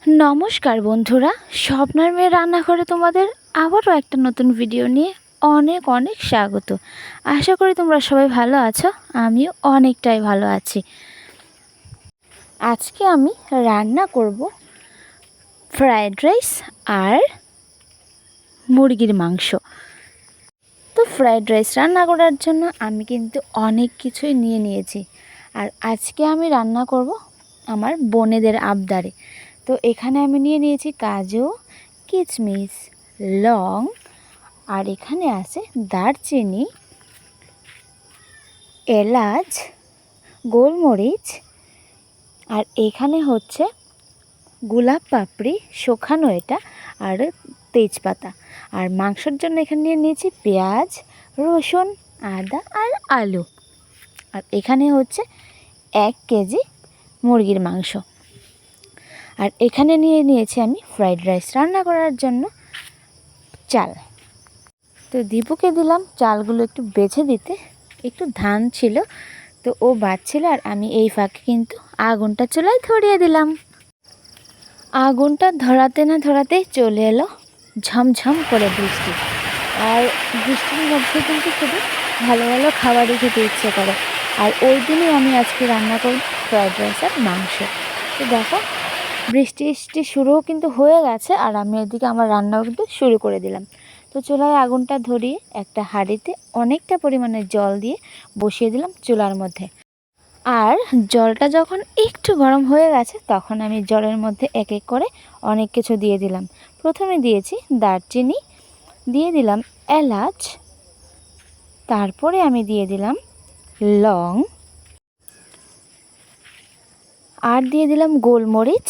নমস্কার বন্ধুরা, স্বপ্নার মেয়ে রান্নাঘরে তোমাদের আবারও একটা নতুন ভিডিও নিয়ে অনেক অনেক স্বাগত। আশা করি তোমরা সবাই ভালো আছো, আমিও অনেকটাই ভালো আছি। আজকে আমি রান্না করব ফ্রায়েড রাইস আর মুরগির মাংস। তো ফ্রায়েড রাইস রান্না করার জন্য আমি কিন্তু অনেক কিছুই নিয়ে নিয়েছি, আর আজকে আমি রান্না করব আমার বোনেদের আবদারে। তো এখানে আমি নিয়ে নিয়েছি কাজু, কিশমিশ, লং, আর এখানে আছে দারচিনি, এলাচ, গোলমরিচ, আর এখানে হচ্ছে গোলাপ পাপড়ি শুকানো এটা, আর তেজপাতা। আর মাংসের জন্য এখানে নিয়ে নিয়েছি পেঁয়াজ, রসুন, আদা আর আলু। আর এখানে হচ্ছে 1 কেজি মুরগির মাংস। আর এখানে নিয়ে নিয়েছি আমি ফ্রাইড রাইস রান্না করার জন্য চাল। তো দীপুকে দিলাম চালগুলো একটু বেছে দিতে, একটু ধান ছিল তো ও বাচ্ছিল, আর আমি এই ফাঁকে কিন্তু আগুনটা চুলায় ধরিয়ে দিলাম। আগুনটা ধরাতে না ধরাতেই চলে এলো ঝমঝম করে বৃষ্টি। আর বৃষ্টির মধ্যে কিন্তু খুবই ভালো ভালো খাবারই খেতে ইচ্ছে করে। আর ওই দিনই আমি আজকে রান্না করব ফ্রায়েড রাইস আর মাংস। তো দেখো বৃষ্টি শুরুও কিন্তু হয়ে গেছে, আর আমি এদিকে আমার রান্নাও কিন্তু শুরু করে দিলাম। তো চুলায় আগুনটা ধরিয়ে একটা হাঁড়িতে অনেকটা পরিমাণে জল দিয়ে বসিয়ে দিলাম চুলার মধ্যে। আর জলটা যখন একটু গরম হয়ে গেছে তখন আমি জলের মধ্যে এক এক করে অনেক কিছু দিয়ে দিলাম। প্রথমে দিয়েছি দারচিনি, দিয়ে দিলাম এলাচ, তারপরে আমি দিয়ে দিলাম লং, আর দিয়ে দিলাম গোলমরিচ।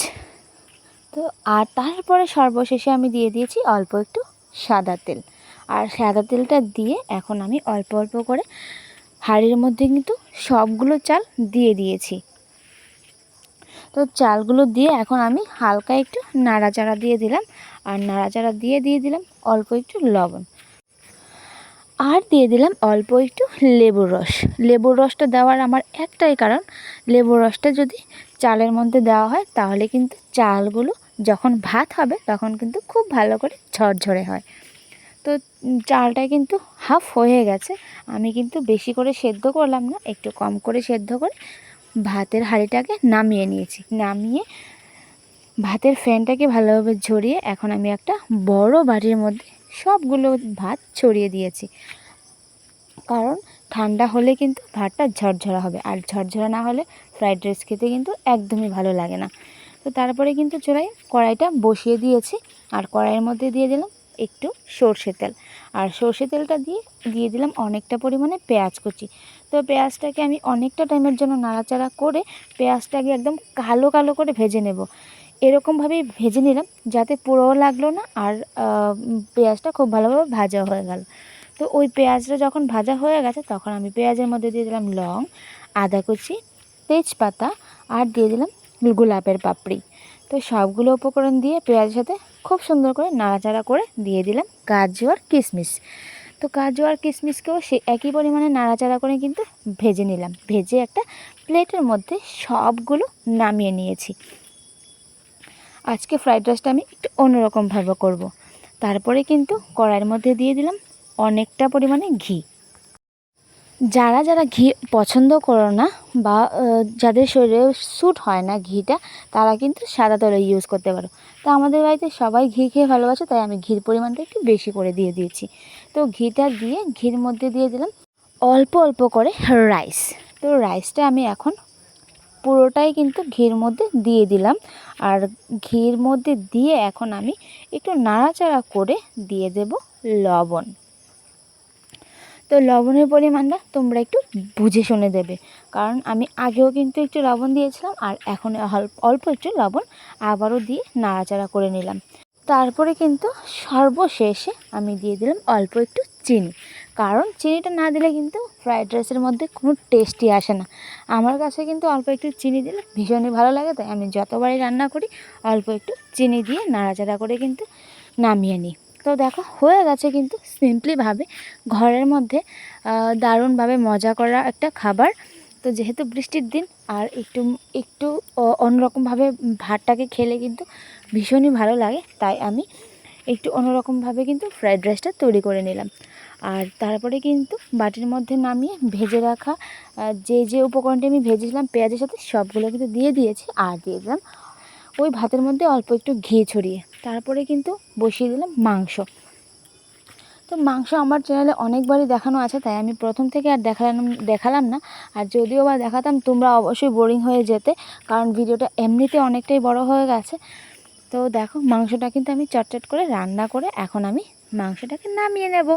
তো আর তারপরে সর্বশেষে আমি দিয়ে দিয়েছি অল্প একটু সাদা তেল। আর সাদা তেলটা দিয়ে এখন আমি অল্প অল্প করে হাঁড়ির মধ্যে কিন্তু সবগুলো চাল দিয়ে দিয়েছি। তো চালগুলো দিয়ে এখন আমি হালকা একটু নাড়াচাড়া দিয়ে দিলাম, আর নাড়াচাড়া দিয়ে দিলাম অল্প একটু লবণ, আর দিয়ে দিলাম অল্প একটু লেবুর রস। লেবুর রসটা দেওয়ার আমার একটাই কারণ, লেবুর রসটা যদি চালের মধ্যে দেওয়া হয় তাহলে কিন্তু চালগুলো যখন ভাত হবে তখন কিন্তু খুব ভালো করে ঝরঝরে হয়। তো চালটা কিন্তু হাফ হয়ে গেছে, আমি কিন্তু বেশি করে সেদ্ধ করলাম না, একটু কম করে সেদ্ধ করে ভাতের হাঁড়িটাকে নামিয়ে নিয়েছি। নামিয়ে ভাতের ফ্যানটাকে ভালোভাবে ঝরিয়ে এখন আমি একটা বড় বাটির মধ্যে সবগুলো ভাত ছড়িয়ে দিয়েছি, কারণ ঠান্ডা হলে কিন্তু ভাতটা ঝরঝরা হবে, আর ঝরঝরা না হলে ফ্রায়েড রাইস খেতে কিন্তু একদমই ভালো লাগে না। তো তারপরে কিন্তু চুলায় কড়াইটা বসিয়ে দিয়েছি, আর কড়াইয়ের মধ্যে দিয়ে দিলাম একটু সর্ষে তেল, আর সর্ষে তেলটা দিয়ে দিলাম অনেকটা পরিমাণে পেঁয়াজ কুচি। তো পেঁয়াজটাকে আমি অনেকটা টাইমের জন্য নাড়াচাড়া করে পেঁয়াজটাকে একদম কালো কালো করে ভেজে নেব। এরকমভাবেই ভেজে নিলাম যাতে পুড়োও লাগলো না, আর পেঁয়াজটা খুব ভালোভাবে ভাজা হয়ে গেল। তো ওই পেঁয়াজটা যখন ভাজা হয়ে গেছে তখন আমি পেঁয়াজের মধ্যে দিয়ে দিলাম লং, আদা কুচি, তেজপাতা, আর দিয়ে দিলাম গোলাপের পাপড়ি। তো সবগুলো উপকরণ দিয়ে পেঁয়াজের সাথে খুব সুন্দর করে নাড়াচাড়া করে দিয়ে দিলাম কাজু আর কিশমিশ। তো কাজু আর কিশমিশকেও সে একই পরিমাণে নাড়াচাড়া করে কিন্তু ভেজে নিলাম। ভেজে একটা প্লেটের মধ্যে সবগুলো নামিয়ে নিয়েছি। আজকে ফ্রায়েড রাইসটা আমি একটু অন্যরকমভাবে করব। তারপরে কিন্তু কড়াইয়ের মধ্যে দিয়ে দিলাম অনেকটা পরিমাণে ঘি। যারা যারা ঘি পছন্দ করো না বা যাদের শরীরে স্যুট হয় না ঘিটা, তারা কিন্তু সাদা তেল ইউজ করতে পারো। তো আমাদের বাড়িতে সবাই ঘি খেয়ে ভালোবাসে, তাই আমি ঘির পরিমাণটা একটু বেশি করে দিয়ে দিয়েছি। তো ঘিটা দিয়ে ঘির মধ্যে দিয়ে দিলাম অল্প অল্প করে রাইস। তো রাইসটা আমি এখন পুরোটাই কিন্তু ঘির মধ্যে দিয়ে দিলাম, আর ঘির মধ্যে দিয়ে এখন আমি একটু নাড়াচাড়া করে দিয়ে দেব লবণ। তো লবণের পরিমাণটা তোমরা একটু বুঝে শুনে দেবে, কারণ আমি আগেও কিন্তু একটু লবণ দিয়েছিলাম, আর এখন অল্প একটু লবণ আবারও দিয়ে নাড়াচাড়া করে নিলাম। তারপরে কিন্তু সর্বশেষে আমি দিয়ে দিলাম অল্প একটু চিনি, কারণ চিনিটা না দিলে কিন্তু ফ্রায়েড রাইসের মধ্যে কোনো টেস্টই আসে না। আমার কাছে কিন্তু অল্প একটু চিনি দিলে ভীষণই ভালো লাগে, তাই আমি যতবারই রান্না করি অল্প একটু চিনি দিয়ে নাড়াচাড়া করে কিন্তু নামিয়ে নিই। তো দেখো হয়ে গেছে কিন্তু সিম্পলিভাবে ঘরের মধ্যে দারুণভাবে মজা করা একটা খাবার তো যেহেতু বৃষ্টির দিন আর একটু একটু অন্যরকমভাবে ভাতটাকে খেলে কিন্তু ভীষণই ভালো লাগে, তাই আমি একটু অন্যরকমভাবে কিন্তু ফ্রায়েড রাইসটা তৈরি করে নিলাম। আর তারপরে কিন্তু বাটির মধ্যে নামিয়ে ভেজে রাখা যে উপকরণটি আমি ভেজেছিলাম পেঁয়াজের সাথে সবগুলো কিন্তু দিয়ে দিয়েছি, আর দিয়ে দিলাম ওই ভাতের মধ্যে অল্প একটু ঘি ছড়িয়ে। তারপরে কিন্তু বসিয়ে দিলাম মাংস। তো মাংস আমার চ্যানেলে অনেকবারই দেখানো আছে, তাই আমি প্রথম থেকে আর দেখালাম না। আর যদিও বা দেখাতাম তোমরা অবশ্যই বোরিং হয়ে যেতে, কারণ ভিডিওটা এমনিতে অনেকটাই বড় হয়ে গেছে। তো দেখো মাংসটা কিন্তু আমি চটচট করে রান্না করে এখন আমি মাংসটাকে নামিয়ে নেব।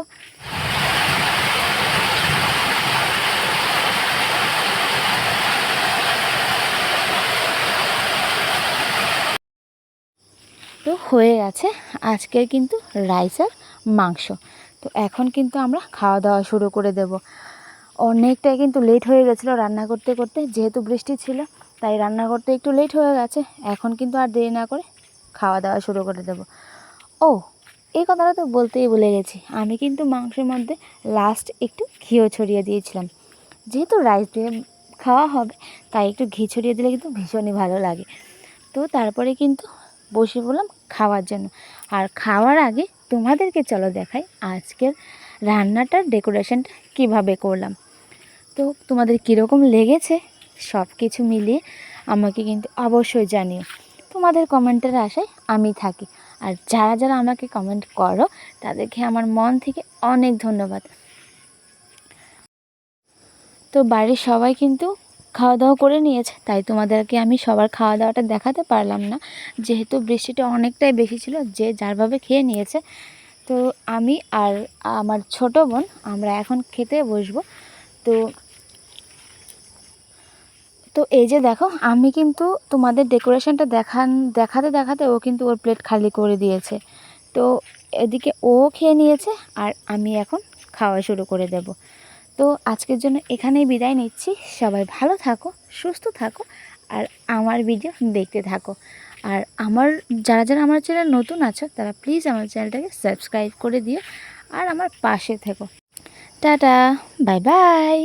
তো হয়ে গেছে আজকের কিন্তু রাইস আর মাংস। তো এখন কিন্তু আমরা খাওয়া দাওয়া শুরু করে দেব। অনেকটাই কিন্তু লেট হয়ে গেছিলো রান্না করতে করতে, যেহেতু বৃষ্টি ছিল তাই রান্না করতে একটু লেট হয়ে গেছে। এখন কিন্তু আর দেরি না করে খাওয়া দাওয়া শুরু করে দেব। ও এই কথাটা তো বলতেই ভুলে গেছি, আমি কিন্তু মাংসের মধ্যে লাস্ট একটু ঘিও ছড়িয়ে দিয়েছিলাম। যেহেতু রাইস দিয়ে খাওয়া হবে তাই একটু ঘি ছড়িয়ে দিলে কিন্তু ভীষণই ভালো লাগে। তো তারপরে কিন্তু বসে পড়লাম খাওয়ার জন্য। আর খাওয়ার আগে তোমাদেরকে চলো দেখাই আজকের রান্নাটার ডেকোরেশনটা কিভাবে করলাম। তো তোমাদের কীরকম লেগেছে সব কিছু মিলিয়ে আমাকে কিন্তু অবশ্যই জানিও। তোমাদের কমেন্টের আশায় আমি থাকি। আর যারা যারা আমাকে কমেন্ট করো তাদেরকে আমার মন থেকে অনেক ধন্যবাদ। তো বাড়ির সবাই কিন্তু খাওয়া দাওয়া করে নিয়েছে, তাই তোমাদেরকে আমি সবার খাওয়া দাওয়াটা দেখাতে পারলাম না, যেহেতু বৃষ্টিটা অনেকটাই বেশি ছিল। যে যারভাবে খেয়ে নিয়েছে। তো আমি আর আমার ছোট বোন আমরা এখন খেতে বসবো। তো তো এই যে দেখো আমি কিন্তু তোমাদের ডেকোরেশনটা দেখাতে দেখাতে ও কিন্তু ওর প্লেট খালি করে দিয়েছে। তো এদিকে ও খেয়ে নিয়েছে আর আমি এখন খাওয়া শুরু করে দেব। তো আজকের জন্য এখানেই বিদায় নিচ্ছি। সবাই ভালো থাকো, সুস্থ থাকো, আর আমার ভিডিও দেখতে থাকো। আর যারা যারা আমার চ্যানেল নতুন আছো তারা প্লিজ আমার চ্যানেলটাকে সাবস্ক্রাইব করে দিও আর আমার পাশে থেকো। Tata, bye bye.